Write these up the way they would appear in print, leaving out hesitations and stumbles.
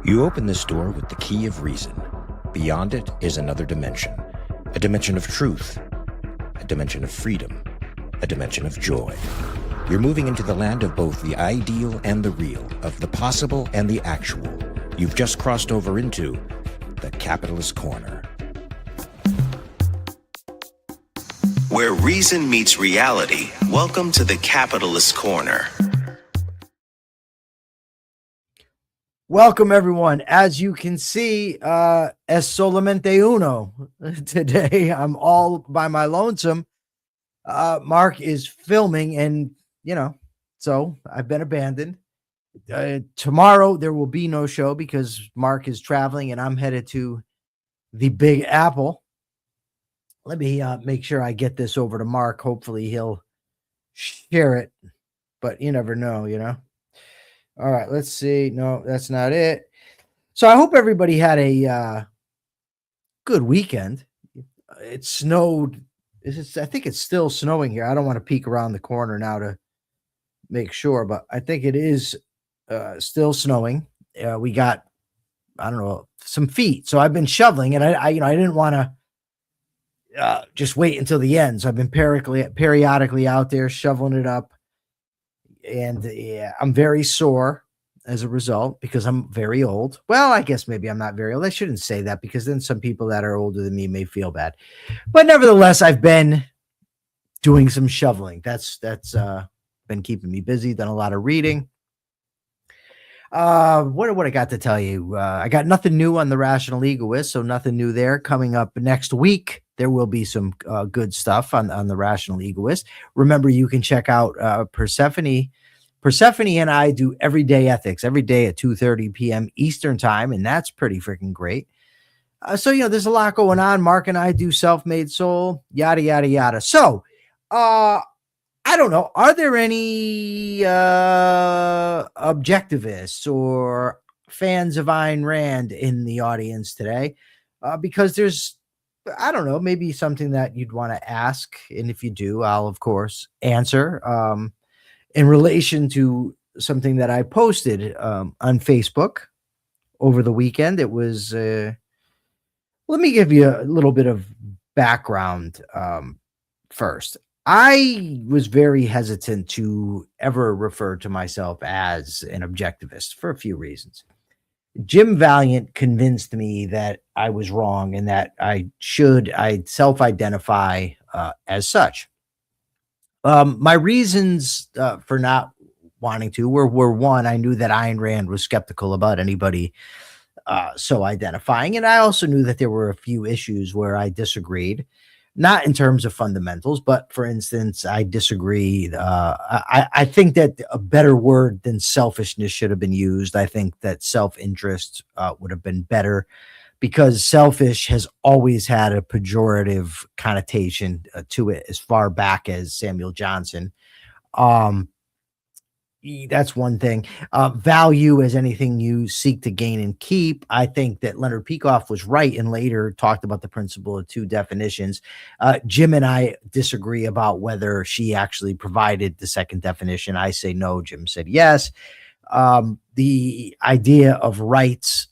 You open this door with the key of reason. Beyond it is another dimension. A dimension of truth. A dimension of freedom. A dimension of joy. You're moving into the land of both the ideal and the real, of the possible and the actual. You've just crossed over into the Capitalist Corner. Where reason meets reality, welcome to the Capitalist Corner. Welcome, everyone. As you can see, es solamente uno. Today, I'm all by my lonesome. Mark is filming, and, so I've been abandoned. Tomorrow, there will be no show because Mark is traveling, and I'm headed to the Big Apple. Let me make sure I get this over to Mark. Hopefully, he'll share it, but you never know, All right, let's see. No, that's not it. So I hope everybody had a good weekend. It snowed. I think it's still snowing here. I don't want to peek around the corner now to make sure, but I think it is still snowing. We got, I don't know, some feet. So I've been shoveling, and I didn't want to just wait until the end. So I've been periodically out there shoveling it up. And yeah, I'm very sore as a result because I'm very old. Well, I guess maybe I'm not very old. I shouldn't say that because then some people that are older than me may feel bad. But nevertheless, I've been doing some shoveling. That's been keeping me busy, done a lot of reading. What I got to tell you? I got nothing new on the Rational Egoist, so nothing new there. Coming up next week, there will be some good stuff on the Rational Egoist. Remember, you can check out Persephone. Persephone and I do Everyday Ethics every day at 2:30 p.m. Eastern time, and that's pretty freaking great. So, there's a lot going on. Mark and I do Self-Made Soul, yada, yada, yada. So, I don't know. Are there any objectivists or fans of Ayn Rand in the audience today? Because there's, I don't know, maybe something that you'd want to ask. And if you do, I'll, of course, answer in relation to something that I posted on Facebook over the weekend. It was, let me give you a little bit of background first. I was very hesitant to ever refer to myself as an objectivist for a few reasons. Jim Valiant convinced me that I was wrong and that I'd self-identify as such. My reasons for not wanting to were one, I knew that Ayn Rand was skeptical about anybody so identifying. And I also knew that there were a few issues where I disagreed. Not in terms of fundamentals, but for instance, I disagree. I think that a better word than selfishness should have been used. I think that self-interest would have been better because selfish has always had a pejorative connotation to it as far back as Samuel Johnson. That's one thing. Value as anything you seek to gain and keep. I think that Leonard Peikoff was right and later talked about the principle of two definitions. Jim and I disagree about whether she actually provided the second definition. I say no. Jim said yes. The idea of rights,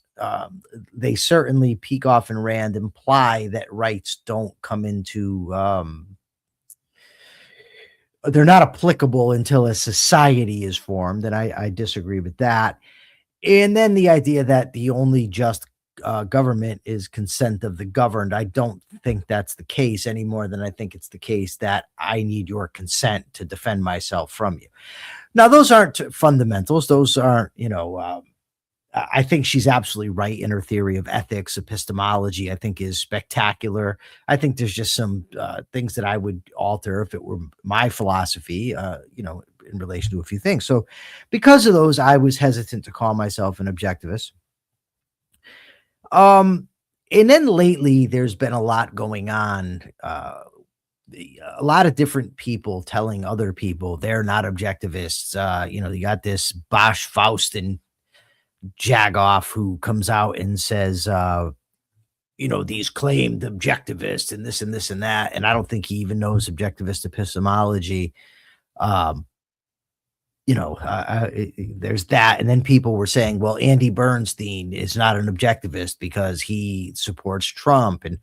they certainly, Peikoff and Rand, imply that rights don't come into they're not applicable until a society is formed, and I disagree with that. And then the idea that the only just government is consent of the governed. I don't think that's the case any more than I think it's the case that I need your consent to defend myself from you. Now, those aren't fundamentals. Those aren't, I think she's absolutely right in her theory of ethics. Epistemology, I think, is spectacular. I think there's just some things that I would alter if it were my philosophy, in relation to a few things. So because of those, I was hesitant to call myself an objectivist. And then lately, there's been a lot going on. A lot of different people telling other people they're not objectivists. You got this Bosch Faustin Jagoff who comes out and says, these claimed objectivists and this and this and that. And I don't think he even knows objectivist epistemology. there's that. And then people were saying, well, Andy Bernstein is not an objectivist because he supports Trump. And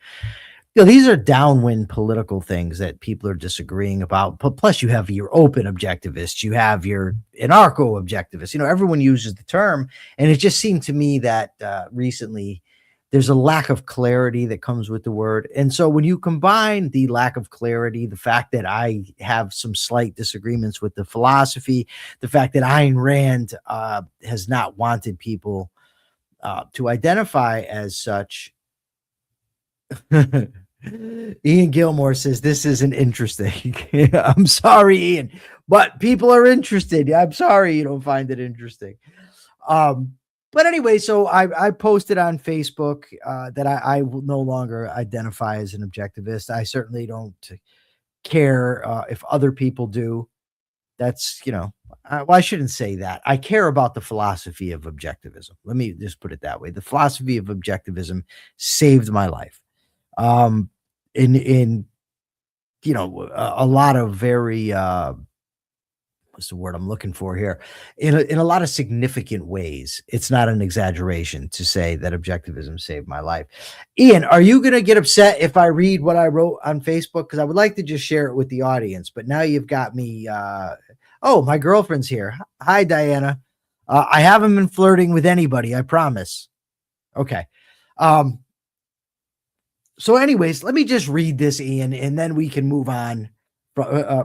these are downwind political things that people are disagreeing about. But plus, you have your open objectivists, you have your anarcho objectivists. Everyone uses the term, and it just seemed to me that recently there's a lack of clarity that comes with the word. And so when you combine the lack of clarity, the fact that I have some slight disagreements with the philosophy, the fact that Ayn Rand has not wanted people to identify as such. Ian Gilmore says this isn't interesting. I'm sorry, Ian, but people are interested. I'm sorry you don't find it interesting. But anyway, so I posted on Facebook that I will no longer identify as an objectivist. I certainly don't care if other people do. That's, well, I shouldn't say that. I care about the philosophy of objectivism. Let me just put it that way. The philosophy of objectivism saved my life. In a lot of very what's the word I'm looking for here? In a lot of significant ways. It's not an exaggeration to say that objectivism saved my life. Ian, are you going to get upset if I read what I wrote on Facebook? Because I would like to just share it with the audience, but now you've got me. Oh, my girlfriend's here. Hi, Diana. I haven't been flirting with anybody, I promise. Okay. So anyways, let me just read this, Ian, and then we can move on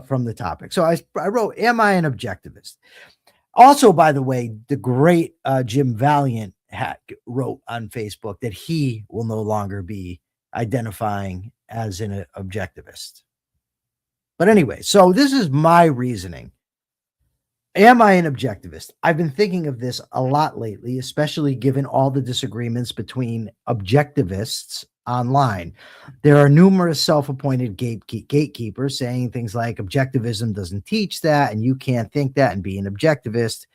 from the topic. So I wrote, am I an objectivist? Also, by the way, the great Jim Valiant wrote on Facebook that he will no longer be identifying as an objectivist. But anyway, so this is my reasoning. Am I an objectivist? I've been thinking of this a lot lately, especially given all the disagreements between objectivists online. There are numerous self-appointed gatekeepers saying things like objectivism doesn't teach that, and you can't think that and be an objectivist.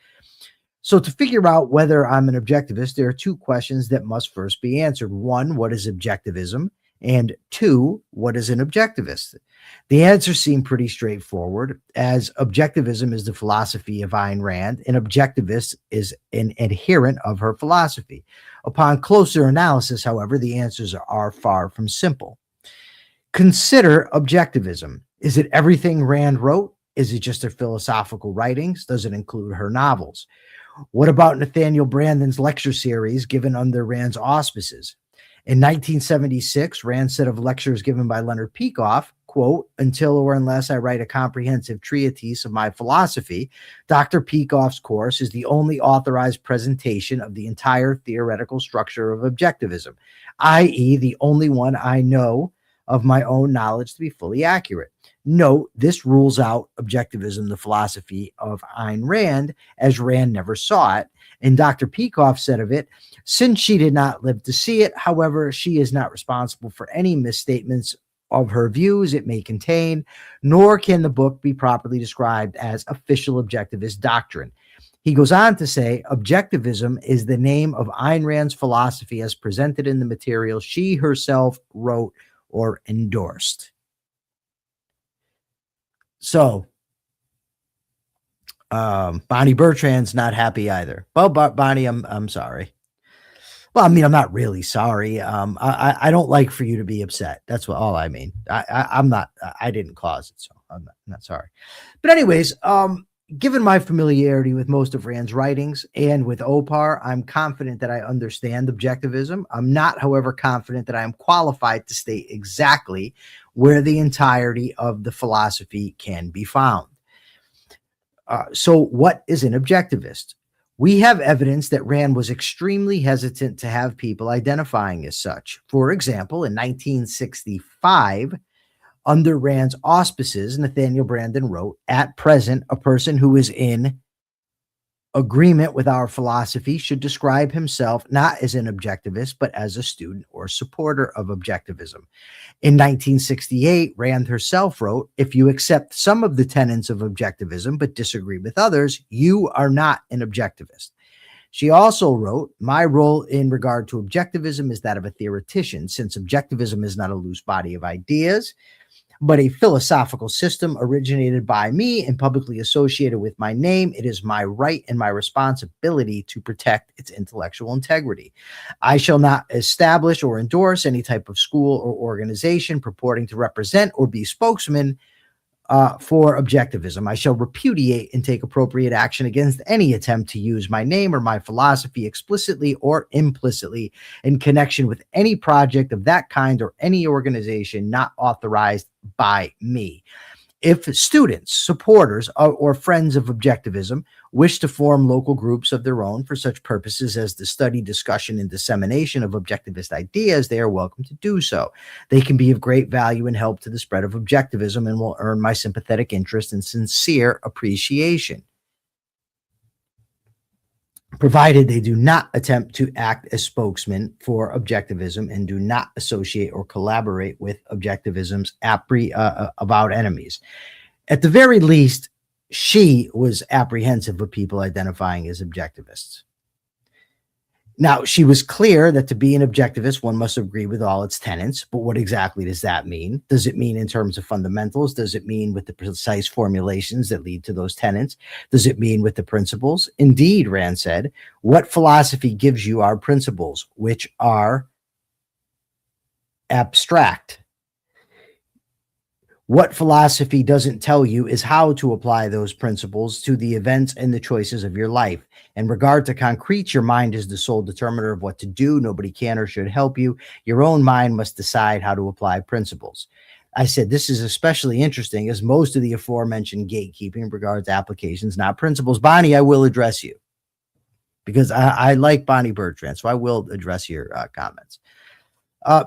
So to figure out whether I'm an objectivist, there are two questions that must first be answered. One, what is objectivism? And two, what is an objectivist? The answers seem pretty straightforward, as objectivism is the philosophy of Ayn Rand, and objectivist is an adherent of her philosophy. Upon closer analysis, however, the answers are far from simple. Consider objectivism. Is it everything Rand wrote? Is it just her philosophical writings? Does it include her novels? What about Nathaniel Branden's lecture series given under Rand's auspices? In 1976, Rand said of lectures given by Leonard Peikoff, quote, until or unless I write a comprehensive treatise of my philosophy, Dr. Peikoff's course is the only authorized presentation of the entire theoretical structure of objectivism, i.e. the only one I know of my own knowledge to be fully accurate. Note, this rules out objectivism, the philosophy of Ayn Rand, as Rand never saw it. And Dr. Peikoff said of it, since she did not live to see it, however, she is not responsible for any misstatements of her views it may contain, nor can the book be properly described as official objectivist doctrine. He goes on to say, objectivism is the name of Ayn Rand's philosophy as presented in the material she herself wrote or endorsed. So, Bonnie Bertrand's not happy either. Well, Bonnie, I'm sorry. Well, I mean, I'm not really sorry. I don't like for you to be upset. That's all I mean. I'm not. I didn't cause it, so I'm not sorry. But anyways, given my familiarity with most of Rand's writings and with OPAR, I'm confident that I understand objectivism. I'm not, however, confident that I am qualified to state exactly where the entirety of the philosophy can be found. So what is an objectivist? We have evidence that Rand was extremely hesitant to have people identifying as such. For example, in 1965, under Rand's auspices, Nathaniel Branden wrote, at present, a person who is in agreement with our philosophy should describe himself not as an objectivist, but as a student or supporter of objectivism. In 1968, Rand herself wrote, if you accept some of the tenets of objectivism, but disagree with others, you are not an objectivist. She also wrote, my role in regard to objectivism is that of a theoretician, since objectivism is not a loose body of ideas. but a philosophical system originated by me and publicly associated with my name. It is my right and my responsibility to protect its intellectual integrity. I shall not establish or endorse any type of school or organization purporting to represent or be spokesman for objectivism. I shall repudiate and take appropriate action against any attempt to use my name or my philosophy explicitly or implicitly in connection with any project of that kind or any organization not authorized by me. If students, supporters, or friends of objectivism wish to form local groups of their own for such purposes as the study, discussion, and dissemination of objectivist ideas, they are welcome to do so. They can be of great value and help to the spread of objectivism and will earn my sympathetic interest and sincere appreciation, provided they do not attempt to act as spokesmen for objectivism and do not associate or collaborate with objectivism's avowed enemies. At the very least, she was apprehensive of people identifying as objectivists. Now, she was clear that to be an objectivist, one must agree with all its tenets. But what exactly does that mean? Does it mean in terms of fundamentals? Does it mean with the precise formulations that lead to those tenets? Does it mean with the principles? Indeed, Rand said, what philosophy gives you our principles, which are abstract? What philosophy doesn't tell you is how to apply those principles to the events and the choices of your life. In regard to concrete, your mind is the sole determiner of what to do. Nobody can or should help you. Your own mind must decide how to apply principles. I said, this is especially interesting as most of the aforementioned gatekeeping regards applications, not principles. Bonnie, I will address you because I like Bonnie Bertrand, so I will address your comments.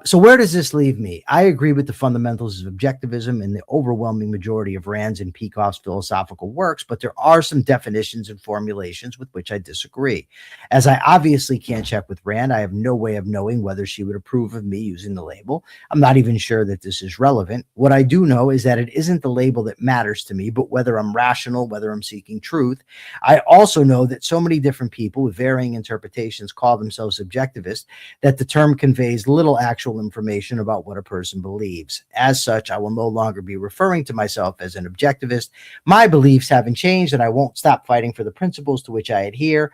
So where does this leave me? I agree with the fundamentals of objectivism and the overwhelming majority of Rand's and Peikoff's philosophical works, but there are some definitions and formulations with which I disagree. As I obviously can't check with Rand, I have no way of knowing whether she would approve of me using the label. I'm not even sure that this is relevant. What I do know is that it isn't the label that matters to me, but whether I'm rational, whether I'm seeking truth. I also know that so many different people with varying interpretations call themselves objectivists that the term conveys little actual information about what a person believes. As such, I will no longer be referring to myself as an objectivist. My beliefs haven't changed, and I won't stop fighting for the principles to which I adhere.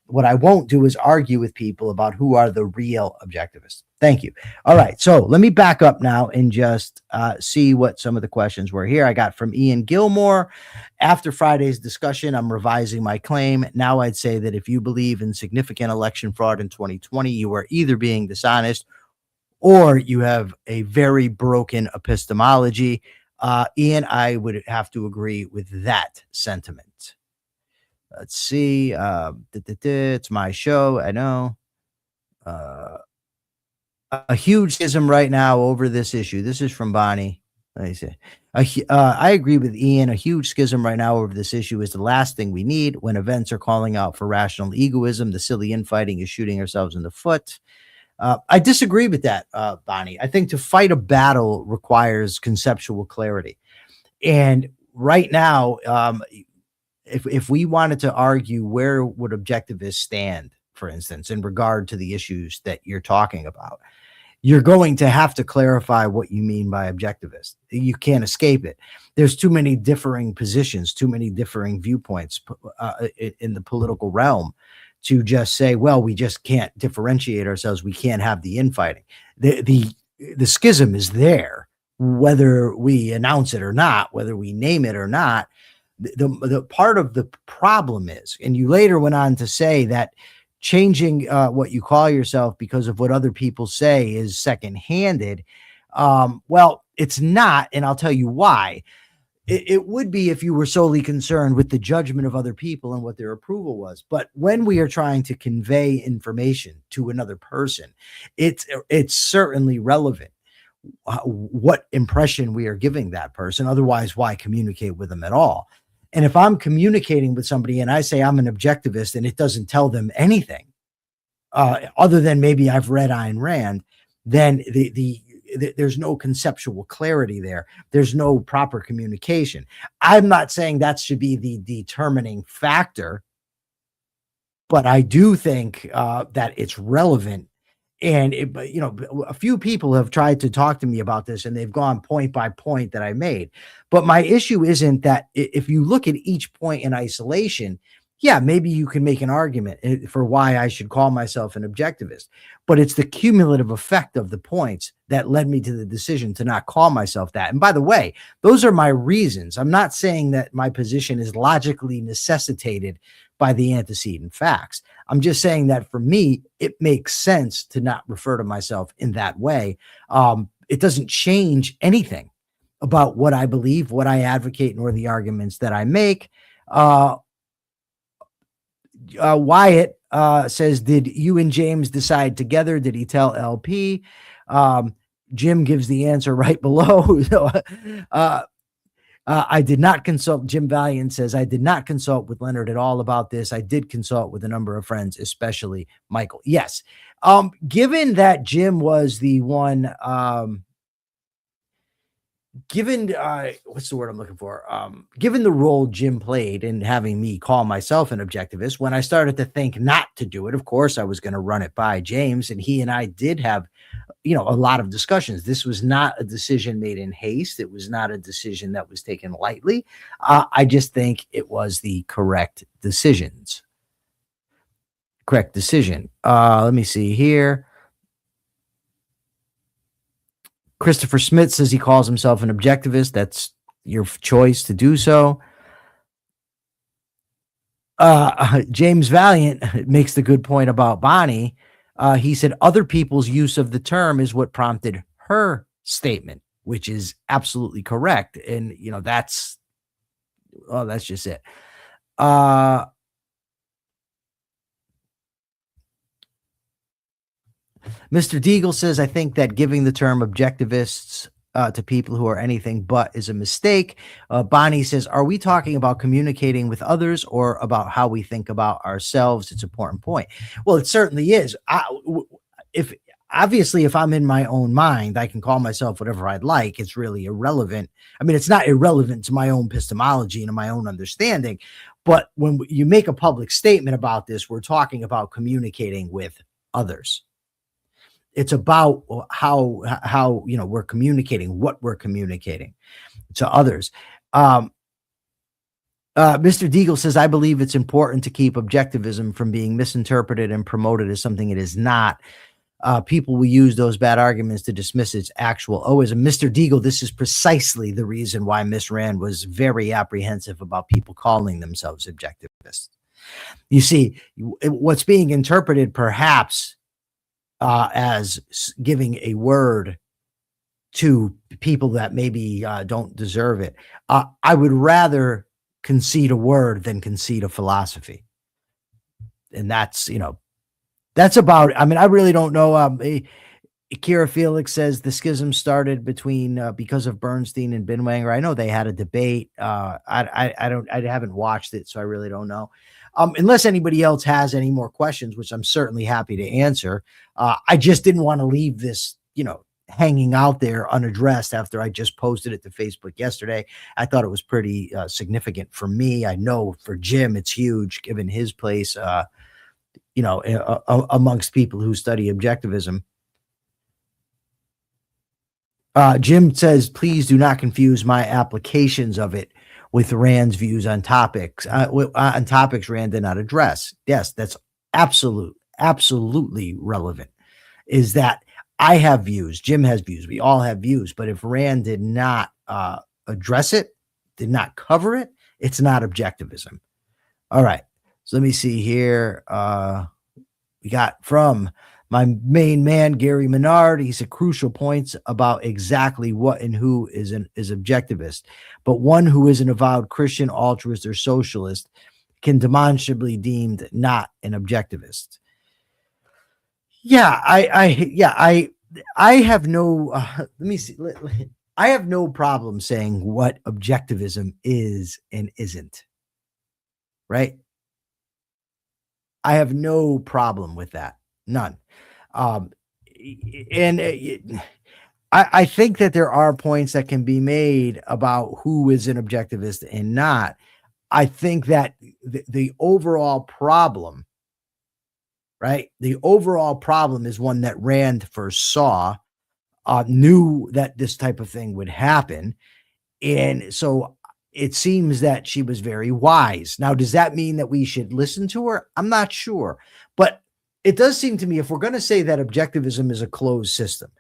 What I won't do is argue with people about who are the real objectivists. Thank you. All right, so let me back up now and just see what some of the questions were here. I got from Ian Gilmore. After Friday's discussion, I'm revising my claim. Now I'd say that if you believe in significant election fraud in 2020, you are either being dishonest or you have a very broken epistemology. Ian, I would have to agree with that sentiment. Let's see. It's my show. I know. A huge schism right now over this issue. This is from Bonnie. Let me see. I agree with Ian. A huge schism right now over this issue is the last thing we need. When events are calling out for rational egoism, the silly infighting is shooting ourselves in the foot. I disagree with that, Bonnie. I think to fight a battle requires conceptual clarity. And right now, if we wanted to argue where would objectivists stand, for instance, in regard to the issues that you're talking about, you're going to have to clarify what you mean by objectivist. You can't escape it. There's too many differing positions, too many differing viewpoints in the political realm to just say, well, we just can't differentiate ourselves. We can't have the infighting. The schism is there, whether we announce it or not, whether we name it or not. The part of the problem is, and you later went on to say that changing what you call yourself because of what other people say is second-handed. Well, it's not, and I'll tell you why. It would be if you were solely concerned with the judgment of other people and what their approval was. But when we are trying to convey information to another person, it's certainly relevant what impression we are giving that person. Otherwise, why communicate with them at all? And if I'm communicating with somebody and I say I'm an objectivist and it doesn't tell them anything other than maybe I've read Ayn Rand, then there's no conceptual clarity there. There's no proper communication. I'm not saying that should be the determining factor, but I do think that it's relevant And a few people have tried to talk to me about this, and they've gone point by point that I made. But my issue isn't that if you look at each point in isolation, yeah, maybe you can make an argument for why I should call myself an objectivist. But it's the cumulative effect of the points that led me to the decision to not call myself that. And by the way, those are my reasons. I'm not saying that my position is logically necessitated by the antecedent facts. I'm just saying that for me, it makes sense to not refer to myself in that way. It doesn't change anything about what I believe, what I advocate, nor the arguments that I make. Wyatt says, did you and James decide together? Did he tell LP? Jim gives the answer right below. I did not consult. Jim Valiant says, I did not consult with Leonard at all about this. I did consult with a number of friends, especially Michael. Yes. Given that Jim was the one, what's the word I'm looking for? Given the role Jim played in having me call myself an objectivist, when I started to think not to do it, of course, I was going to run it by James, and he and I did have, a lot of discussions. This was not a decision made in haste. It was not a decision that was taken lightly. I just think it was the correct decision. Let me see here. Christopher Smith says he calls himself an objectivist. That's your choice to do so. James Valiant makes the good point about Bonnie. He said other people's use of the term is what prompted her statement, which is absolutely correct. And, that's just it. Mr. Deagle says, I think that giving the term objectivists to people who are anything but is a mistake. Bonnie says, are we talking about communicating with others or about how we think about ourselves? It's an important point. Well, it certainly is. If I'm in my own mind, I can call myself whatever I'd like. It's really irrelevant. I mean, it's not irrelevant to my own epistemology and my own understanding. But when you make a public statement about this, we're talking about communicating with others. It's about how we're communicating, what we're communicating to others. Mr. Deagle says, I believe it's important to keep objectivism from being misinterpreted and promoted as something it is not. People will use those bad arguments to dismiss its actual oism. Mr. Deagle, this is precisely the reason why Miss Rand was very apprehensive about people calling themselves objectivists. You see, what's being interpreted perhaps as giving a word to people that maybe don't deserve it. I would rather concede a word than concede a philosophy. And that's about, I really don't know. Kira Felix says the schism started between because of Bernstein and Binwanger. I know they had a debate. I haven't watched it, so I really don't know. Unless anybody else has any more questions, which I'm certainly happy to answer. I just didn't want to leave this, hanging out there unaddressed after I just posted it to Facebook yesterday. I thought it was pretty significant for me. I know for Jim, it's huge given his place, amongst people who study objectivism. Jim says, please do not confuse my applications of it with Rand's views on topics. On topics Rand did not address. Yes, that's absolutely relevant. Is that I have views, Jim has views, we all have views, but if Rand did not address it, did not cover it, it's not objectivism. All right, so let me see here. We got from my main man, Gary Menard. He said crucial points about exactly what and who is objectivist, but one who is an avowed Christian, altruist, or socialist can demonstrably deemed not an objectivist. Yeah, I have no, let me see. I have no problem saying what objectivism is and isn't, right? I have no problem with that. None. I think that there are points that can be made about who is an objectivist and not. I think that the overall problem, right? The overall problem is one that Rand foresaw, knew that this type of thing would happen. And so it seems that she was very wise. Now, does that mean that we should listen to her? I'm not sure. But it does seem to me, if we're going to say that objectivism is a closed system,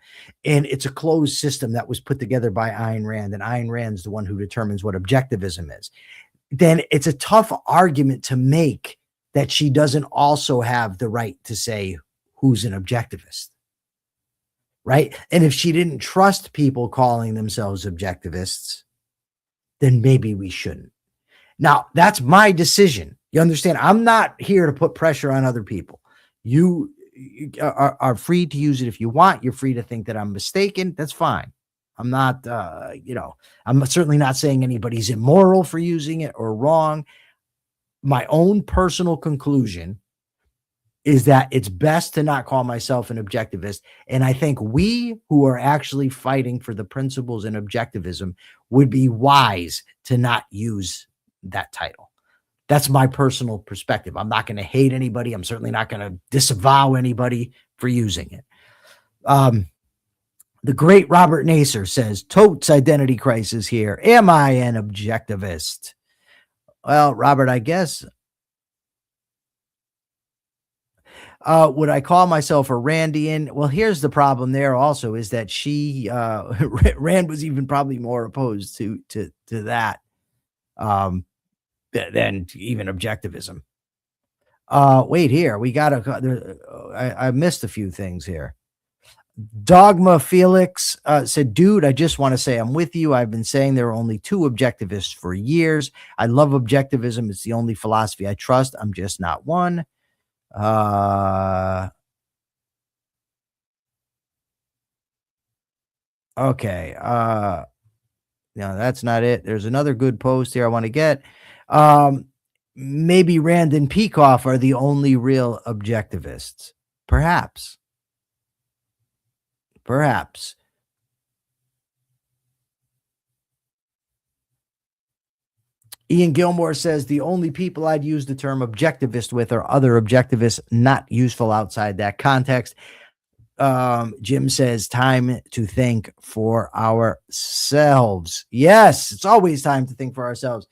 and it's a closed system that was put together by Ayn Rand, and Ayn Rand's the one who determines what objectivism is, then it's a tough argument to make that she doesn't also have the right to say who's an objectivist, right? And if she didn't trust people calling themselves objectivists, then maybe we shouldn't. Now, that's my decision. You understand? I'm not here to put pressure on other people. You are free to use it if you want. You're free to think that I'm mistaken. That's fine. I'm not, I'm certainly not saying anybody's immoral for using it or wrong. My own personal conclusion is that it's best to not call myself an objectivist. And I think we who are actually fighting for the principles in objectivism would be wise to not use that title. That's my personal perspective. I'm not going to hate anybody. I'm certainly not going to disavow anybody for using it. The great Robert Nacer says, totes identity crisis here. Am I an objectivist? Well, Robert, I guess. Would I call myself a Randian? Well, here's the problem there also is that she, Rand was even probably more opposed to that than even objectivism. Wait here. We got I missed a few things here. Dogma Felix said, dude, I just want to say I'm with you. I've been saying there are only two objectivists for years. I love objectivism. It's the only philosophy I trust. I'm just not one. Okay. No, that's not it. There's another good post here I want to get. Maybe Rand and Peikoff are the only real objectivists. Perhaps. Ian Gilmore says the only people I'd use the term objectivist with are other objectivists, not useful outside that context. Jim says time to think for ourselves. Yes, it's always time to think for ourselves.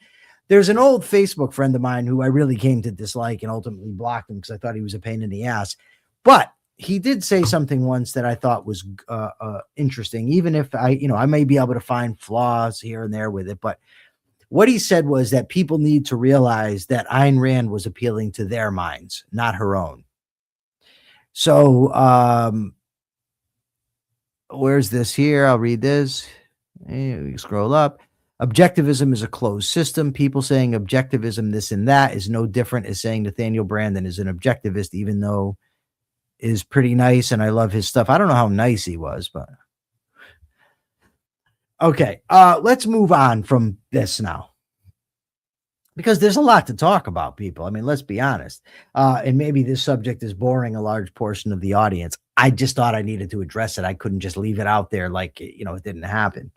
There's an old Facebook friend of mine who I really came to dislike and ultimately blocked him because I thought he was a pain in the ass. But he did say something once that I thought was interesting, even if I may be able to find flaws here and there with it. But what he said was that people need to realize that Ayn Rand was appealing to their minds, not her own. So where's this here? I'll read this. We scroll up. Objectivism is a closed system. People saying objectivism, this and that, is no different as saying Nathaniel Branden is an objectivist, even though is pretty nice and I love his stuff. I don't know how nice he was, but okay. Let's move on from this now, because there's a lot to talk about, people. I mean, let's be honest. And maybe this subject is boring a large portion of the audience. I just thought I needed to address it. I couldn't just leave it out there like, it didn't happen.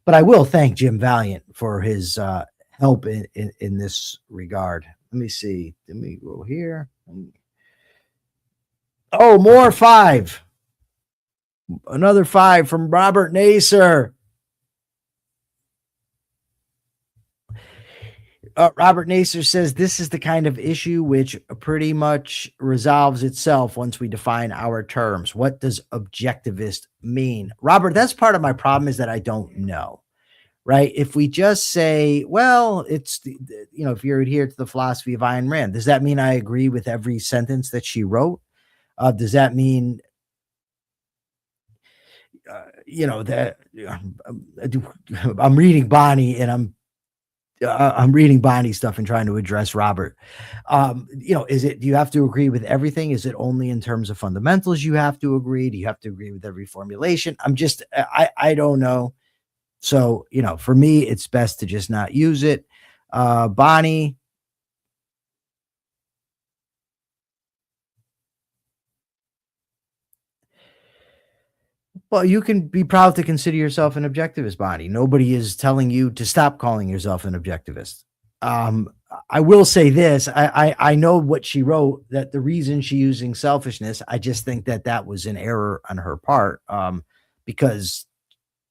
But I will thank Jim Valiant for his help in this regard. Let me see. Let me go here. Oh, more 5. Another 5 from Robert Nacer. Robert Nacer says this is the kind of issue which pretty much resolves itself once we define our terms. What does objectivist mean? Robert, that's part of my problem, is that I don't know, right? If we just say, well, it's, if you're adhere to the philosophy of Ayn Rand, does that mean I agree with every sentence that she wrote? Does that mean, that I'm reading Bonnie and I'm reading Bonnie stuff and trying to address Robert. Do you have to agree with everything? Is it only in terms of fundamentals you have to agree? Do you have to agree with every formulation? I don't know. So, for me, it's best to just not use it. Bonnie. Well, you can be proud to consider yourself an objectivist, Bonnie. Nobody is telling you to stop calling yourself an objectivist. I will say this. I know what she wrote, that the reason she using selfishness, I just think that that was an error on her part, because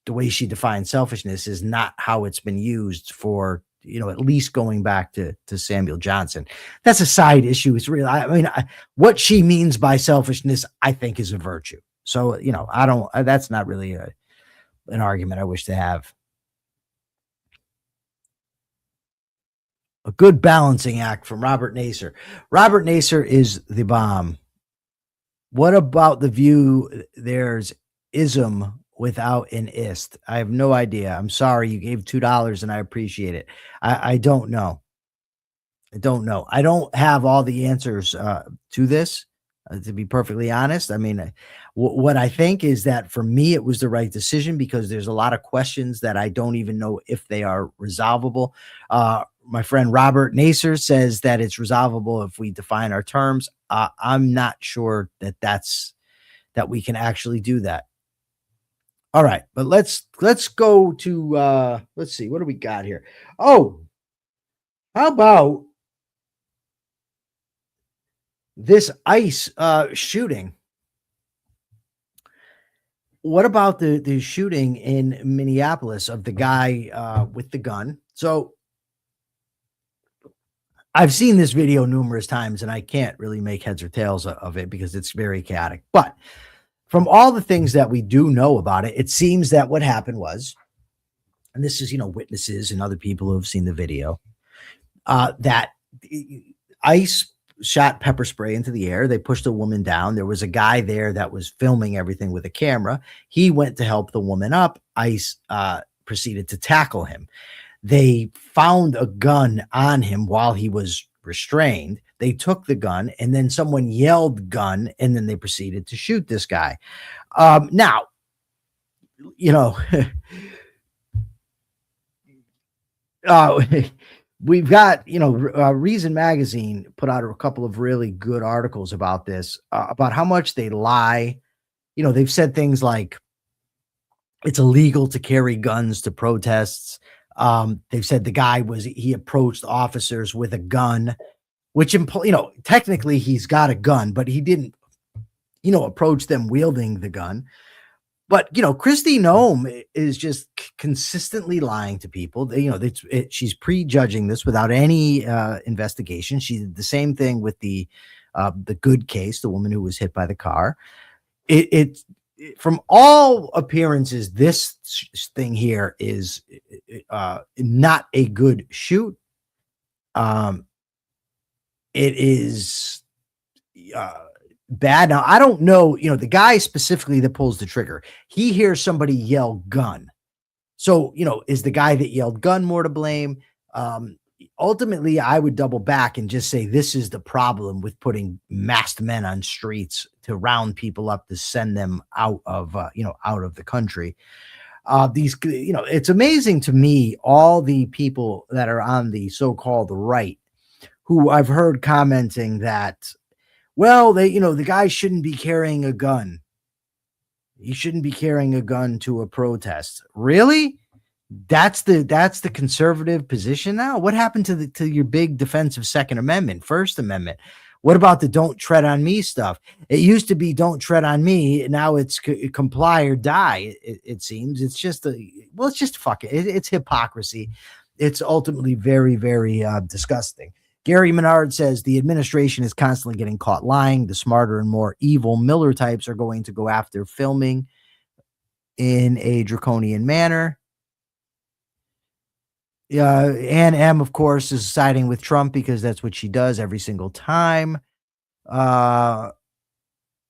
the way she defines selfishness is not how it's been used for, at least going back to Samuel Johnson. That's a side issue. It's real. I mean, what she means by selfishness, I think, is a virtue. So, I don't, that's not really an argument I wish to have. A good balancing act from Robert Naser. Robert Naser is the bomb. What about the view there's ism without an ist? I have no idea. I'm sorry. You gave $2 and I appreciate it. I don't know. I don't have all the answers to this, to be perfectly honest. I mean, what I think is that for me, it was the right decision because there's a lot of questions that I don't even know if they are resolvable. My friend Robert Naser says that it's resolvable if we define our terms. I'm not sure that we can actually do that. All right, but let's go to let's see, what do we got here? Oh, how about this ICE shooting? What about the shooting in Minneapolis of the guy with the gun? So I've seen this video numerous times and I can't really make heads or tails of it because it's very chaotic. But from all the things that we do know about it, it seems that what happened was, and this is, witnesses and other people who have seen the video, that ICE shot pepper spray into the air. They pushed a woman down. There was a guy there that was filming everything with a camera. He went to help the woman up. ICE proceeded to tackle him. They found a gun on him while he was restrained. They took the gun and then someone yelled gun and then they proceeded to shoot this guy. Now, we've got, Reason Magazine put out a couple of really good articles about this, about how much they lie. They've said things like it's illegal to carry guns to protests. They've said the guy he approached officers with a gun, which, technically he's got a gun, but he didn't, approach them wielding the gun. But, Kristi Noem is just consistently lying to people. She's prejudging this without any investigation. She did the same thing with the Good case, the woman who was hit by the car. From all appearances, this thing here is not a good shoot. It is bad. Now, I don't know, the guy specifically that pulls the trigger, he hears somebody yell gun. So, is the guy that yelled gun more to blame? Ultimately, I would double back and just say this is the problem with putting masked men on streets to round people up to send them out of the country. It's amazing to me, all the people that are on the so-called right who I've heard commenting that, well, the guy shouldn't be carrying a gun. He shouldn't be carrying a gun to a protest. Really? That's the conservative position now. What happened to your big defense of Second Amendment, First Amendment? What about the don't tread on me stuff? It used to be don't tread on me. Now it's comply or die. It seems it's just fuck it. It's hypocrisy. It's ultimately very, very disgusting. Gary Menard says the administration is constantly getting caught lying. The smarter and more evil Miller types are going to go after filming in a draconian manner. Ann M, of course, is siding with Trump because that's what she does every single time.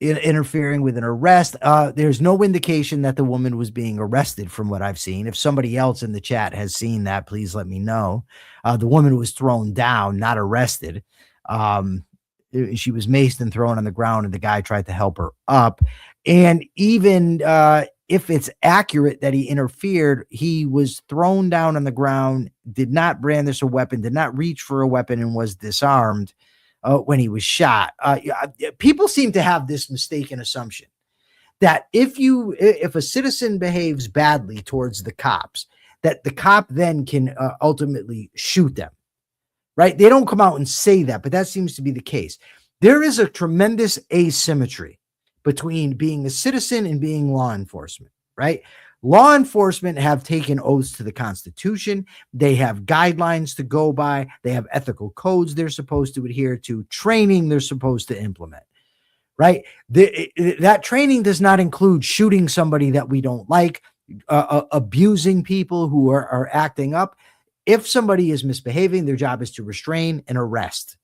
Interfering with an arrest. There's no indication that the woman was being arrested from what I've seen. If somebody else in the chat has seen that, please let me know. The woman was thrown down, not arrested. She was maced and thrown on the ground, and the guy tried to help her up. And even if it's accurate that he interfered, he was thrown down on the ground, did not brandish a weapon, did not reach for a weapon, and was disarmed when he was shot. People seem to have this mistaken assumption that if a citizen behaves badly towards the cops, that the cop then can ultimately shoot them. right? They don't come out and say that, but that seems to be the case. There is a tremendous asymmetry between being a citizen and being law enforcement, right? Law enforcement have taken oaths to the Constitution. They have guidelines to go by. They have ethical codes they're supposed to adhere to, training they're supposed to implement, right? That training does not include shooting somebody that we don't like, abusing people who are acting up. If somebody is misbehaving, their job is to restrain and arrest.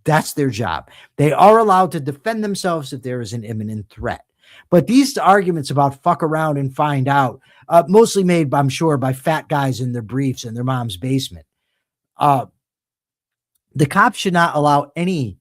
That's their job. They are allowed to defend themselves if there is an imminent threat. But these arguments about fuck around and find out, mostly made, I'm sure, by fat guys in their briefs in their mom's basement. The cops should not allow any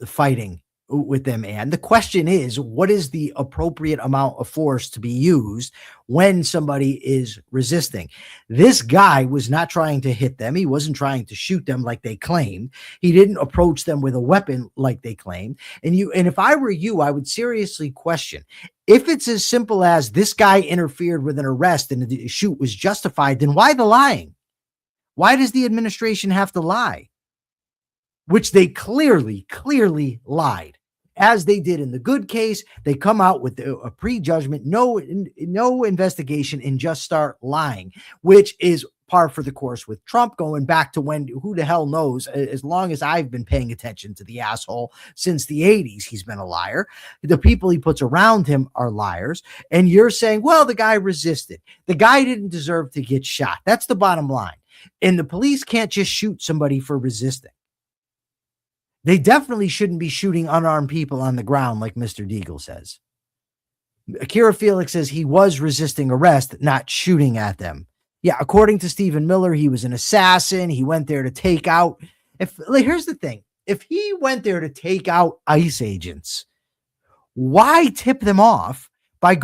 fighting with them. And the question is, what is the appropriate amount of force to be used when somebody is resisting? This guy was not trying to hit them. He wasn't trying to shoot them like they claimed. He didn't approach them with a weapon like they claimed. And if I were you, I would seriously question if it's as simple as this guy interfered with an arrest and the shoot was justified, then why the lying? Why does the administration have to lie? Which they clearly lied, as they did in the Good case. They come out with a prejudgment, no investigation, and just start lying, which is par for the course with Trump, going back to when, who the hell knows, as long as I've been paying attention to the asshole since the 80s, he's been a liar. The people he puts around him are liars. And you're saying, well, the guy resisted. The guy didn't deserve to get shot. That's the bottom line. And the police can't just shoot somebody for resisting. They definitely shouldn't be shooting unarmed people on the ground, like Mr. Deagle says. Akira Felix says he was resisting arrest, not shooting at them. Yeah, according to Stephen Miller, he was an assassin. He went there to take out. Here's the thing. If he went there to take out ICE agents, why tip them off by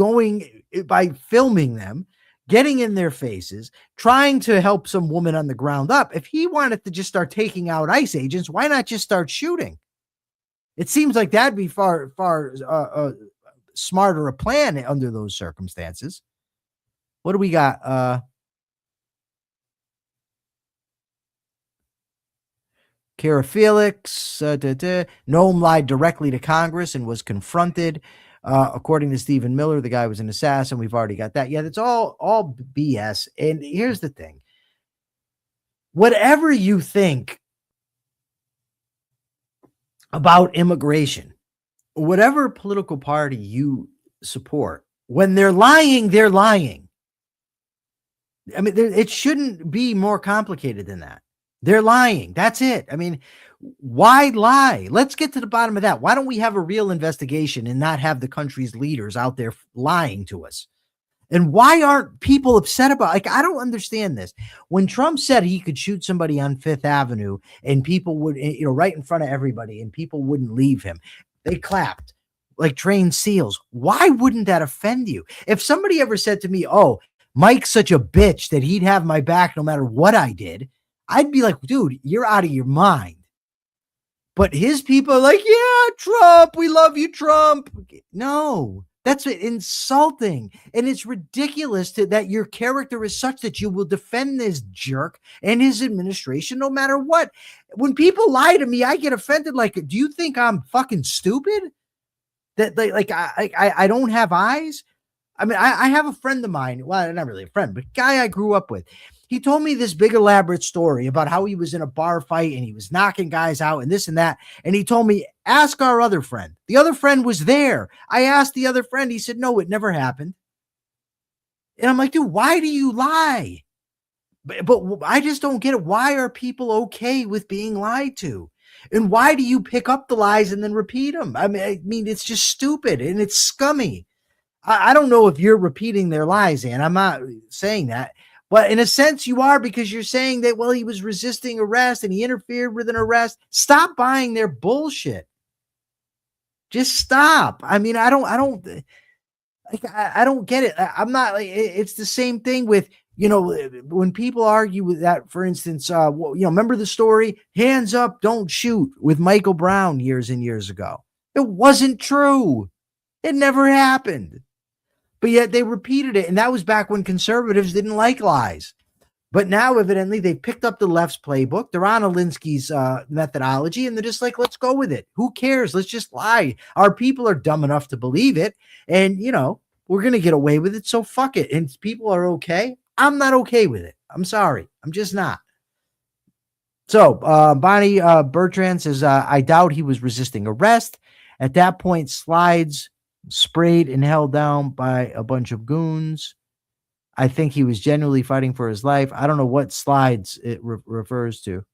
filming them, getting in their faces, trying to help some woman on the ground up? If he wanted to just start taking out ICE agents, why not just start shooting? It seems like that'd be far smarter a plan under those circumstances. What do we got? Kara Felix, Noam lied directly to Congress and was confronted. According to Stephen Miller, the guy was an assassin. We've already got that. Yeah, that's all BS. And here's the thing. Whatever you think about immigration, whatever political party you support, when they're lying, they're lying. I mean, it shouldn't be more complicated than that. They're lying. That's it. I mean, why lie? Let's get to the bottom of that. Why don't we have a real investigation and not have the country's leaders out there lying to us? And why aren't people upset about it? I don't understand this. When Trump said he could shoot somebody on Fifth Avenue and people would, right in front of everybody, and people wouldn't leave him, they clapped like trained seals. Why wouldn't that offend you? If somebody ever said to me, oh, Mike's such a bitch that he'd have my back no matter what I did, I'd be like, dude, you're out of your mind. But his people are like, yeah, Trump, we love you, Trump. No, that's insulting. And it's ridiculous that your character is such that you will defend this jerk and his administration no matter what. When people lie to me, I get offended. Like, do you think I'm fucking stupid? That I don't have eyes? I mean, I have a friend of mine. Well, not really a friend, but a guy I grew up with. He told me this big elaborate story about how he was in a bar fight and he was knocking guys out and this and that. And he told me, ask our other friend. The other friend was there. I asked the other friend. He said, no, it never happened. And I'm like, dude, why do you lie? But I just don't get it. Why are people okay with being lied to? And why do you pick up the lies and then repeat them? I mean, it's just stupid and it's scummy. I don't know if you're repeating their lies, and I'm not saying that. But in a sense, you are, because you're saying that, well, he was resisting arrest and he interfered with an arrest. Stop buying their bullshit. Just stop. I mean, I don't get it. I'm not like, it's the same thing with, when people argue with that, for instance, remember the story, hands up, don't shoot, with Michael Brown years and years ago. It wasn't true. It never happened. But yet they repeated it. And that was back when conservatives didn't like lies. But now, evidently, they picked up the left's playbook. They're on Alinsky's methodology, and they're just like, let's go with it. Who cares? Let's just lie. Our people are dumb enough to believe it. And, we're going to get away with it. So fuck it. And people are okay. I'm not okay with it. I'm sorry. I'm just not. So Bonnie Bertrand says, I doubt he was resisting arrest. At that point, Slides sprayed and held down by a bunch of goons. I think he was genuinely fighting for his life. I don't know what Slides it refers to.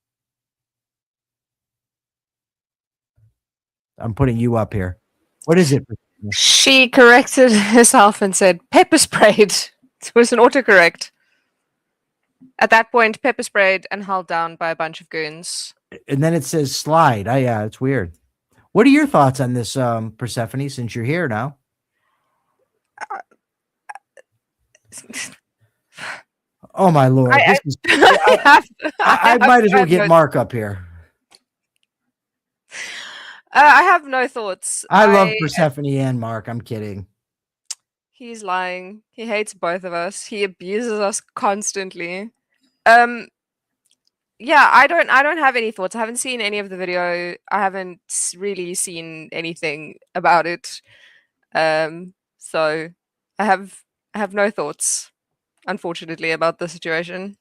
I'm putting you up here. What is it? She corrected herself and said pepper sprayed. It was an autocorrect. At that point, pepper sprayed and held down by a bunch of goons. And then it says slide. Yeah, it's weird. What are your thoughts on this, Persephone, since you're here now? Oh, my Lord. I might as well get Mark up here. I have no thoughts. I love Persephone and Mark. I'm kidding. He's lying. He hates both of us. He abuses us constantly. Yeah, I don't have any thoughts. I haven't seen any of the video. I haven't really seen anything about it. So I have no thoughts, unfortunately, about the situation.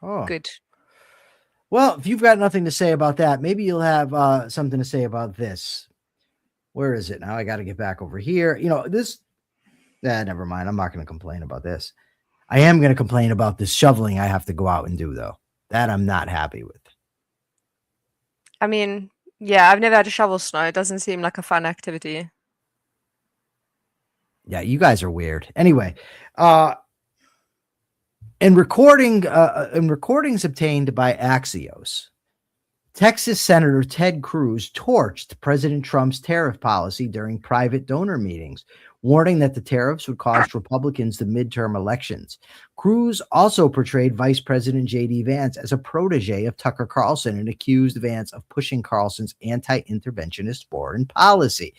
Oh, good. Well, if you've got nothing to say about that, maybe you'll have something to say about this. Where is it now? I got to get back over here. Never mind. I'm not going to complain about this. I am going to complain about this shoveling I have to go out and do, though. That I'm not happy with. I mean, yeah, I've never had to shovel snow. It doesn't seem like a fun activity. Yeah, you guys are weird. Anyway, in recordings obtained by Axios, Texas Senator Ted Cruz torched President Trump's tariff policy during private donor meetings, warning that the tariffs would cost Republicans the midterm elections. Cruz also portrayed Vice President J.D. Vance as a protege of Tucker Carlson and accused Vance of pushing Carlson's anti-interventionist foreign policy.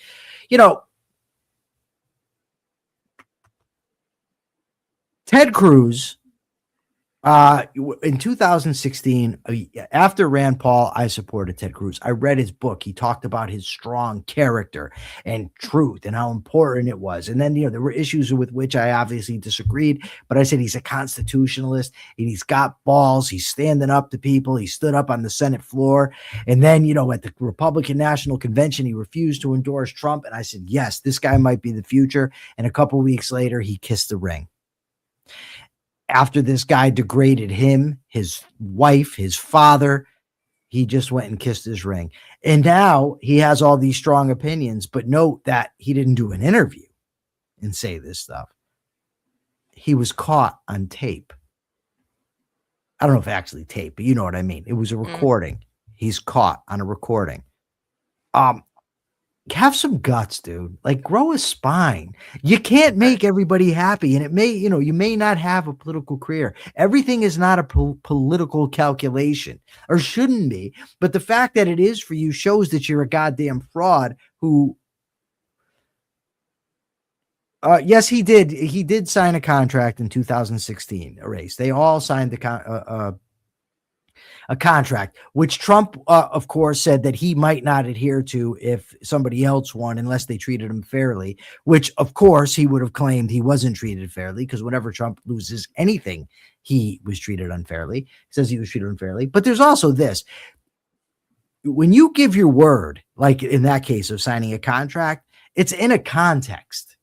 Ted Cruz, in 2016, after Rand Paul, I supported Ted Cruz. I read his book. He talked about his strong character and truth and how important it was. And then, there were issues with which I obviously disagreed, but I said he's a constitutionalist and he's got balls. He's standing up to people. He stood up on the Senate floor. And then, at the Republican National Convention, he refused to endorse Trump. And I said, yes, this guy might be the future. And a couple of weeks later, he kissed the ring. After this guy degraded him, his wife, his father, he just went and kissed his ring. And now he has all these strong opinions, but note that he didn't do an interview and say this stuff. He was caught on tape. I don't know if actually tape, but you know what I mean. It was a recording. He's caught on a recording. Have some guts, dude. Like, grow a spine. You can't make everybody happy, and it may, you may not have a political career. Everything is not a political calculation, or shouldn't be. But the fact that it is for you shows that you're a goddamn fraud who, yes, he did. He did sign a contract in 2016, Erase. They all signed a contract, which Trump, of course, said that he might not adhere to if somebody else won unless they treated him fairly, which, of course, he would have claimed he wasn't treated fairly because whenever Trump loses anything, he was treated unfairly. He says he was treated unfairly. But there's also this. When you give your word, like in that case of signing a contract, it's in a context.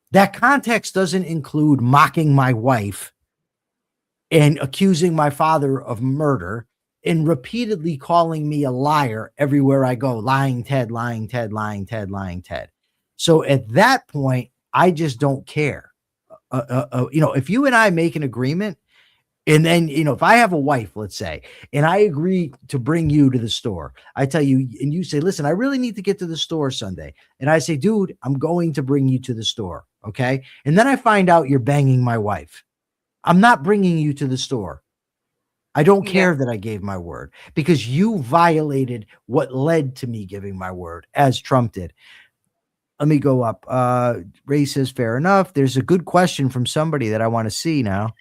That context doesn't include mocking my wife and accusing my father of murder and repeatedly calling me a liar everywhere I go. Lying Ted, lying Ted, lying Ted, lying Ted. So at that point, I just don't care. If you and I make an agreement, and then, if I have a wife, let's say, and I agree to bring you to the store, I tell you, and you say, listen, I really need to get to the store Sunday. And I say, dude, I'm going to bring you to the store. Okay. And then I find out you're banging my wife. I'm not bringing you to the store. I don't care that I gave my word because you violated what led to me giving my word, as Trump did. Let me go up. Ray says fair enough. There's a good question from somebody that I want to see now.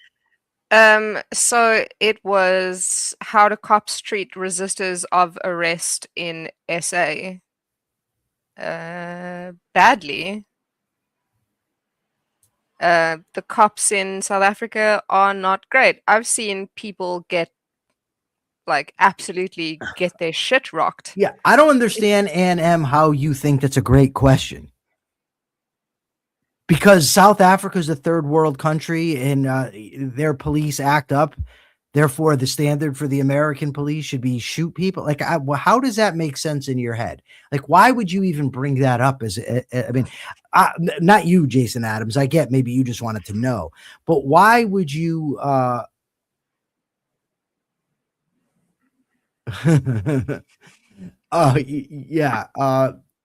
So it was how do cops treat resistors of arrest in SA? Badly. The cops in South Africa are not great. I've seen people get absolutely get their shit rocked. Yeah, I don't understand, Ann M, how you think that's a great question. Because South Africa is a third world country and their police act up. Therefore, the standard for the American police should be shoot people. Like, how does that make sense in your head? Like, why would you even bring that up? Not you, Jason Adams. I get maybe you just wanted to know, but why would you?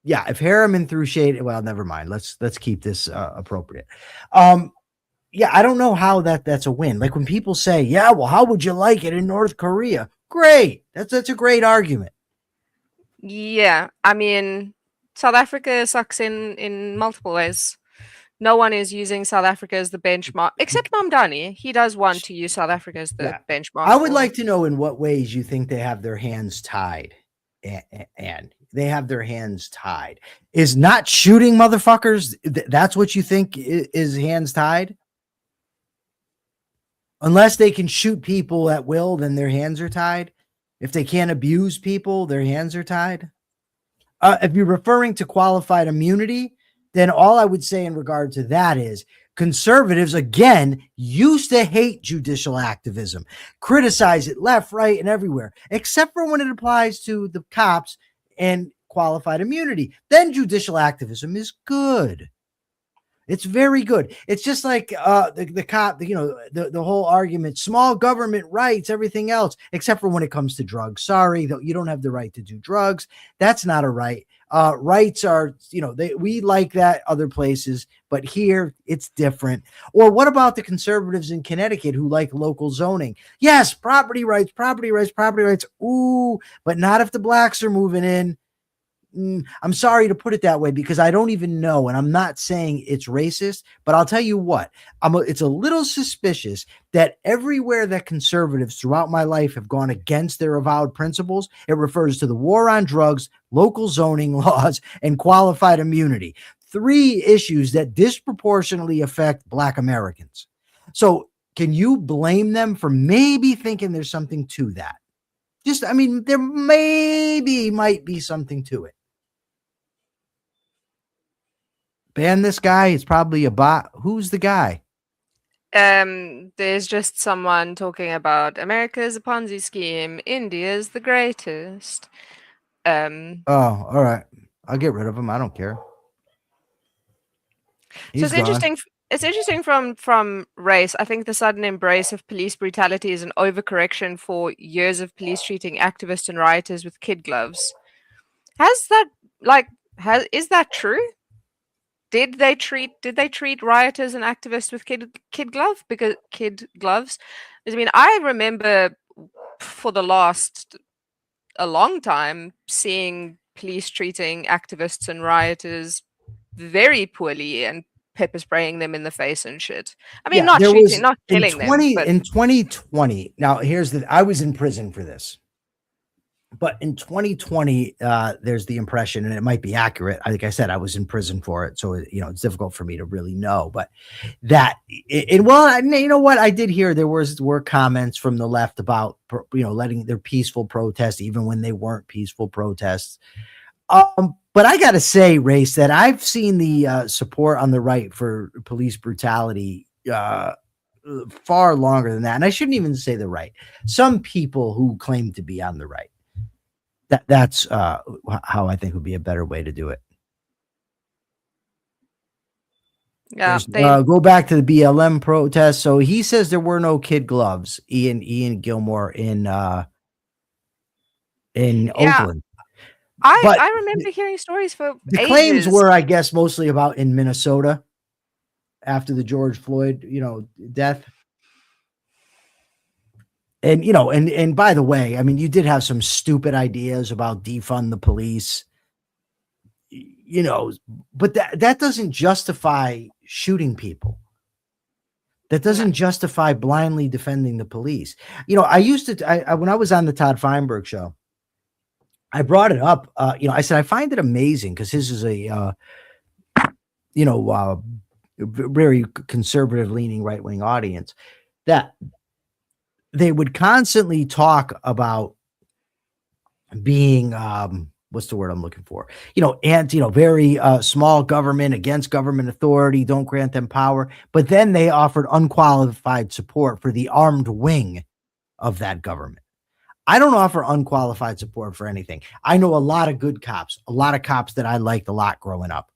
Yeah. If Harriman threw shade, well, never mind. Let's keep this appropriate. Yeah, I don't know how that's a win. Like when people say, yeah, well, how would you like it in North Korea? Great. That's a great argument. Yeah. I mean, South Africa sucks in multiple ways. No one is using South Africa as the benchmark, except Mamdani. He does want to use South Africa as the benchmark. I would like to know in what ways you think they have their hands tied. And they have their hands tied. Is not shooting motherfuckers, that's what you think is hands tied? Unless they can shoot people at will, then their hands are tied. If they can't abuse people, their hands are tied. If you're referring to qualified immunity, then all I would say in regard to that is conservatives, again, used to hate judicial activism, criticize it left, right, and everywhere, except for when it applies to the cops and qualified immunity. Then judicial activism is good. It's very good. It's just like the cop, the whole argument, small government rights, everything else, except for when it comes to drugs. Sorry, though, you don't have the right to do drugs. That's not a right. Rights are, we like that other places, but here it's different. Or what about the conservatives in Connecticut who like local zoning? Yes, property rights. Ooh, but not if the blacks are moving in. I'm sorry to put it that way because I don't even know, and I'm not saying it's racist, but I'll tell you what, it's a little suspicious that everywhere that conservatives throughout my life have gone against their avowed principles, it refers to the war on drugs, local zoning laws, and qualified immunity. 3 issues that disproportionately affect Black Americans. So can you blame them for maybe thinking there's something to that? There might be something to it. Ban this guy. It's probably a bot. Who's the guy? There's just someone talking about America's a Ponzi scheme. India's the greatest. Oh, all right. I'll get rid of him. I don't care. So it's interesting. It's interesting from race. I think the sudden embrace of police brutality is an overcorrection for years of police treating activists and rioters with kid gloves. Is that true? Did they treat rioters and activists with kid gloves? I remember for a long time seeing police treating activists and rioters very poorly and pepper spraying them in the face and shit. Not killing them. But in 2020, now I was in prison for this. But in 2020, there's the impression, and it might be accurate. Like I said, I was in prison for it, so it's difficult for me to really know. But you know what? I did hear there were comments from the left about letting their peaceful protests, even when they weren't peaceful protests. But I got to say, Race, that I've seen the support on the right for police brutality far longer than that, and I shouldn't even say the right. Some people who claim to be on the right. That's how I think would be a better way to do it. Yeah. Go back to the BLM protest. So he says there were no kid gloves. Ian Gilmore in Oakland. I remember hearing stories for the ages. Claims were, I guess, mostly about in Minnesota after the George Floyd, death. And, and by the way, you did have some stupid ideas about defund the police. you know, but that doesn't justify shooting people. That doesn't justify blindly defending the police. You know, I used to, when I was on the Todd Feinberg show, I brought it up. You know, I said, I find it amazing because his is a, you know, very conservative leaning right wing audience, that they would constantly talk about being, what's the word I'm looking for? You know, very small government, against government authority, don't grant them power. But then they offered unqualified support for the armed wing of that government. I don't offer unqualified support for anything. I know a lot of good cops, a lot of cops that I liked a lot growing up,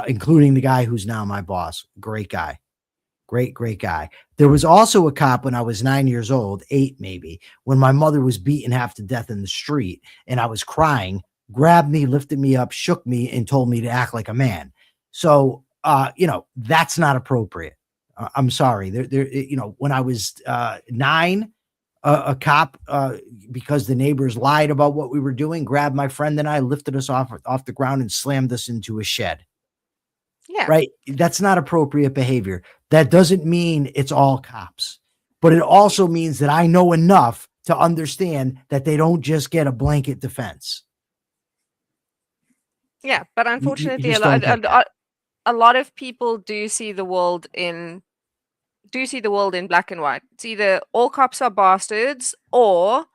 including the guy who's now my boss. Great guy. Great guy. There was also a cop when I was 9 years old, 8 maybe, when my mother was beaten half to death in the street and I was crying, grabbed me, lifted me up, shook me, and told me to act like a man. So, you know, that's not appropriate. I'm sorry. You know, when I was 9, a cop, because the neighbors lied about what we were doing, grabbed my friend and I, lifted us off the ground and slammed us into a shed. Yeah. Right. That's not appropriate behavior. That doesn't mean it's all cops, but it also means that I know enough to understand that they don't just get a blanket defense. Yeah, but unfortunately, just don't get a lot of people do see the world in black and white. It's either all cops are bastards, or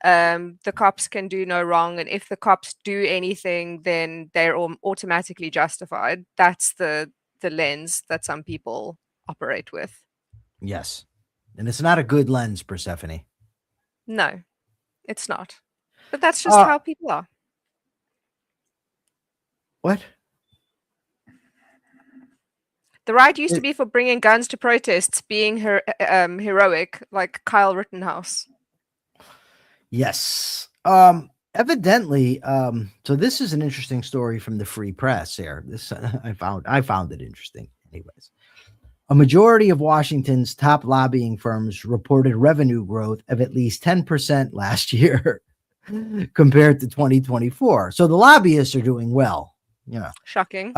the cops can do no wrong, and if the cops do anything, then they're automatically justified. That's the lens that some people operate with. Yes. And it's not a good lens, Persephone. No, it's not. But that's just how people are. What? The right used to be for bringing guns to protests, being heroic, like Kyle Rittenhouse. Yes. Evidently, so this is an interesting story from the Free Press here. This I found it interesting. Anyways, a majority of Washington's top lobbying firms reported revenue growth of at least 10% last year compared to 2024. So the lobbyists are doing well. You know, shocking.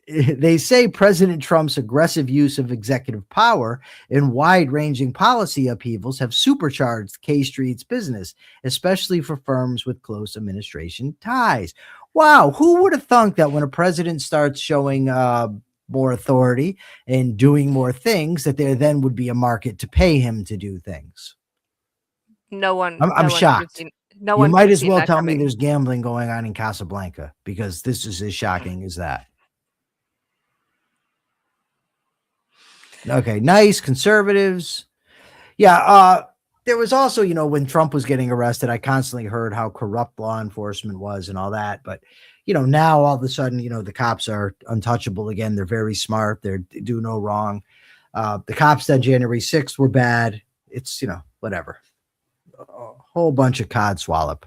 They say President Trump's aggressive use of executive power and wide-ranging policy upheavals have supercharged K Street's business, especially for firms with close administration ties. Wow, who would have thunk that when a president starts showing more authority and doing more things, that there then would be a market to pay him to do things? No one. I'm shocked. No you one might as well tell coming. me there's gambling going on in Casablanca, because this is as shocking as that. Okay, nice. Conservatives. Yeah, there was also, you know, when Trump was getting arrested, I constantly heard how corrupt law enforcement was and all that. But, you know, now all of a sudden, you know, the cops are untouchable again. They're very smart. They do no wrong. The cops on January 6th were bad. It's, you know, whatever. A whole bunch of cod swallop.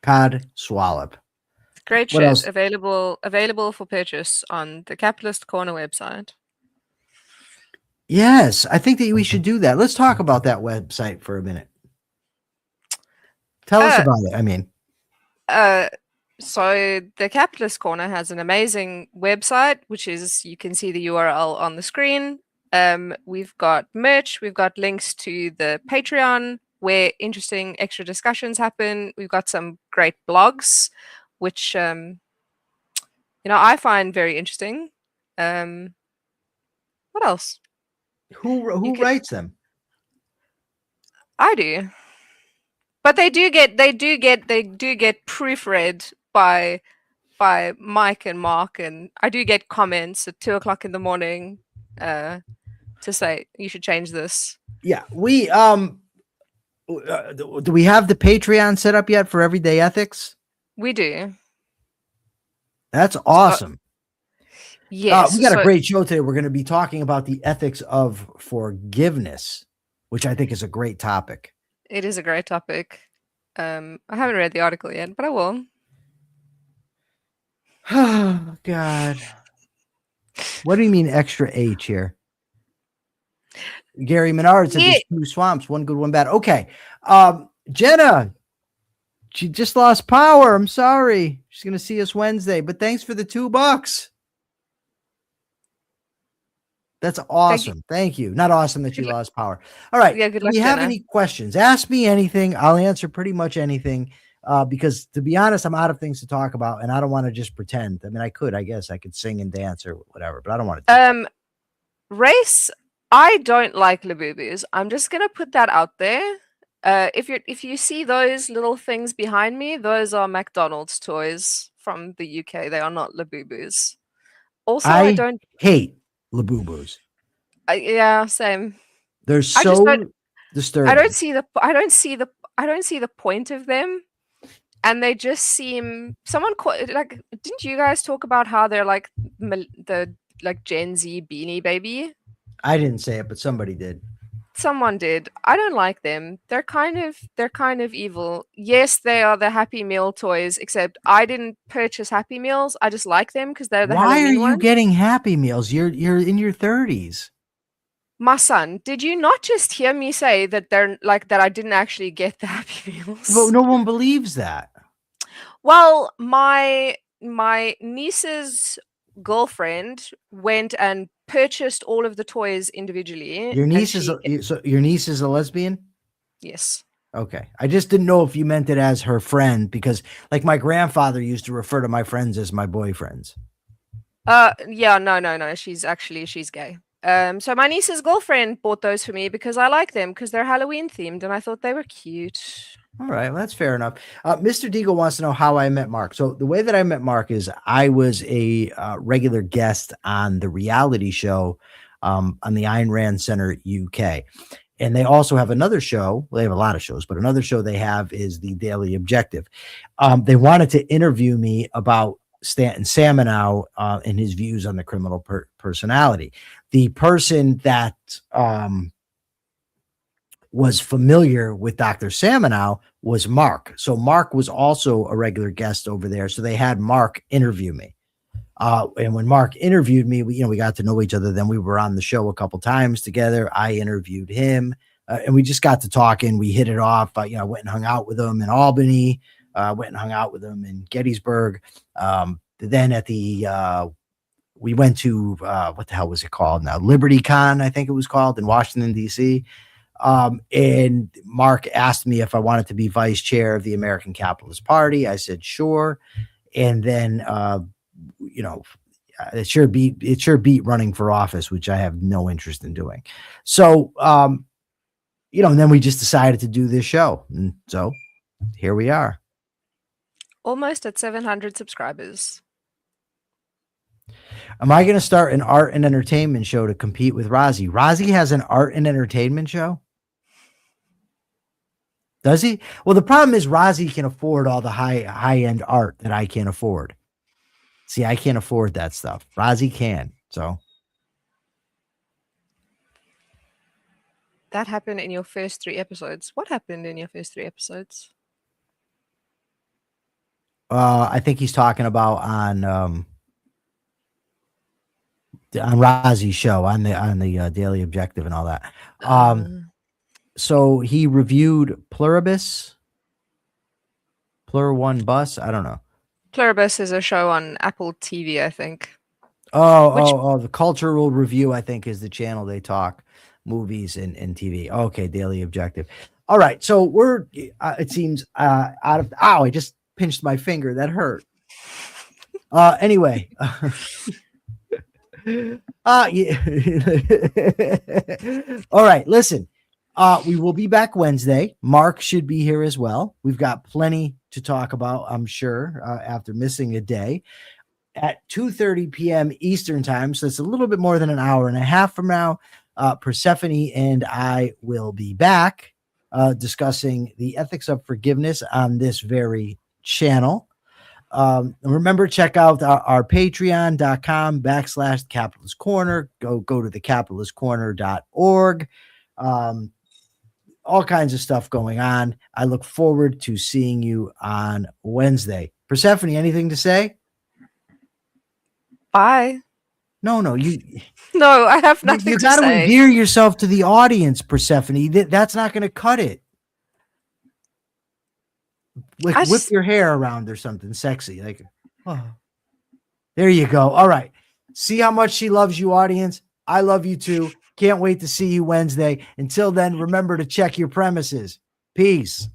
Cod swallop. Great shit. Available for purchase on the Capitalist Corner website. Yes, I think that we should do that. Let's talk about that website for a minute. Tell us about it. I mean, so the Capitalist Corner has an amazing website, which is, you can see the URL on the screen. We've got merch. We've got links to the Patreon, where interesting extra discussions happen. We've got some great blogs, which you know, I find very interesting. What else? Who writes them? I do, but they do get proofread by Mike and Mark, and I do get comments at 2:00 in the morning to say you should change this. Yeah, we do we have the Patreon set up yet for Everyday Ethics? We do. That's awesome. Yes, we got a great show today. We're going to be talking about the ethics of forgiveness, which I think is a great topic. It is a great topic. I haven't read the article yet, but I will. Oh, God. What do you mean extra H here? Gary Menard said there's 2 swamps, one good, one bad. Okay. Jenna, She just lost power. I'm sorry. She's going to see us Wednesday, but thanks for the $2. That's awesome. Thank you. Not awesome that you lost power. All right. Yeah, good Do luck, you have Jenna. any questions? Ask me anything. I'll answer pretty much anything. Because to be honest, I'm out of things to talk about, and I don't want to just pretend. I mean, I guess I could sing and dance or whatever, but I don't want to. Race, I don't like Labubus. I'm just gonna put that out there. If you see those little things behind me, those are McDonald's toys from the UK. They are not Labubus. Also, I don't hate Labubus. Yeah, same. They're I just so don't- disturbing. I don't see the point of them. And they just seem like, didn't you guys talk about how they're like the like Gen Z Beanie Baby? I didn't say it, but somebody did. Someone did. I don't like them. They're kind of evil. Yes, they are the Happy Meal toys, except I didn't purchase Happy Meals. I just like them because they're the Why Halloween are you one. getting Happy Meals? You're in your 30s. My son, did you not just hear me say that they're like that I didn't actually get the Happy Meals? Well, no one believes that. Well, my niece's girlfriend went and purchased all of the toys individually. Your and niece is your niece is a lesbian? Yes. Okay. I just didn't know if you meant it as her friend, because like my grandfather used to refer to my friends as my boyfriends. Yeah, no. She's gay. So my niece's girlfriend bought those for me because I like them because they're Halloween themed and I thought they were cute. All right, well, that's fair enough. Mr. Deagle wants to know how I met Mark. So the way that I met Mark is I was a regular guest on the reality show on the Ayn Rand Center UK. And they also have another show. Well, they have a lot of shows, but another show they have is the Daily Objective. They wanted to interview me about Stanton Saminow and his views on the criminal personality. The person that was familiar with Dr. Saminow was Mark. So Mark was also a regular guest over there. So they had Mark interview me. And when Mark interviewed me, we got to know each other. Then we were on the show a couple times together. I interviewed him and we just got to talking. We hit it off. I went and hung out with him in Albany, went and hung out with him in Gettysburg. Then at the, we went to, what the hell was it called now? Liberty Con, I think it was called, in Washington, D.C. And Mark asked me if I wanted to be vice chair of the American Capitalist Party. I said, sure. And then, it sure beat running for office, which I have no interest in doing. So, and then we just decided to do this show. And so here we are. Almost at 700 subscribers. Am I going to start an art and entertainment show to compete with Rozzy? Rozzy has an art and entertainment show? Does he? Well, the problem is Rozzy can afford all the high-end art that I can't afford. See, I can't afford that stuff. Rozzy can. So that happened in your first 3 episodes. What happened in your first 3 episodes? I think he's talking about on Rozzy's show on the Daily Objective and all that. So he reviewed Pluribus, Plur One Bus. I don't know. Pluribus is a show on Apple TV, I think. The Cultural Review, I think, is the channel they talk movies and TV. Okay, Daily Objective. All right, so we're it seems out of. Ow! I just pinched my finger. That hurt. Anyway. Yeah. All right, listen. We will be back Wednesday. Mark should be here as well. We've got plenty to talk about, I'm sure, after missing a day. At 2:30 p.m. Eastern time, so it's a little bit more than an hour and a half from now, Persephone and I will be back discussing the ethics of forgiveness on this very channel. Remember, check out our patreon.com/Capitalist Corner. Go to thecapitalistcorner.org. All kinds of stuff going on. I look forward to seeing you on Wednesday. Persephone, anything to say? Bye. No, No, I have nothing to say. You got to endear yourself to the audience, Persephone. That's not going to cut it. Like I whip just- your hair around or something sexy. Like, oh. There you go. All right. See how much she loves you, audience. I love you too. Can't wait to see you Wednesday. Until then, remember to check your premises. Peace.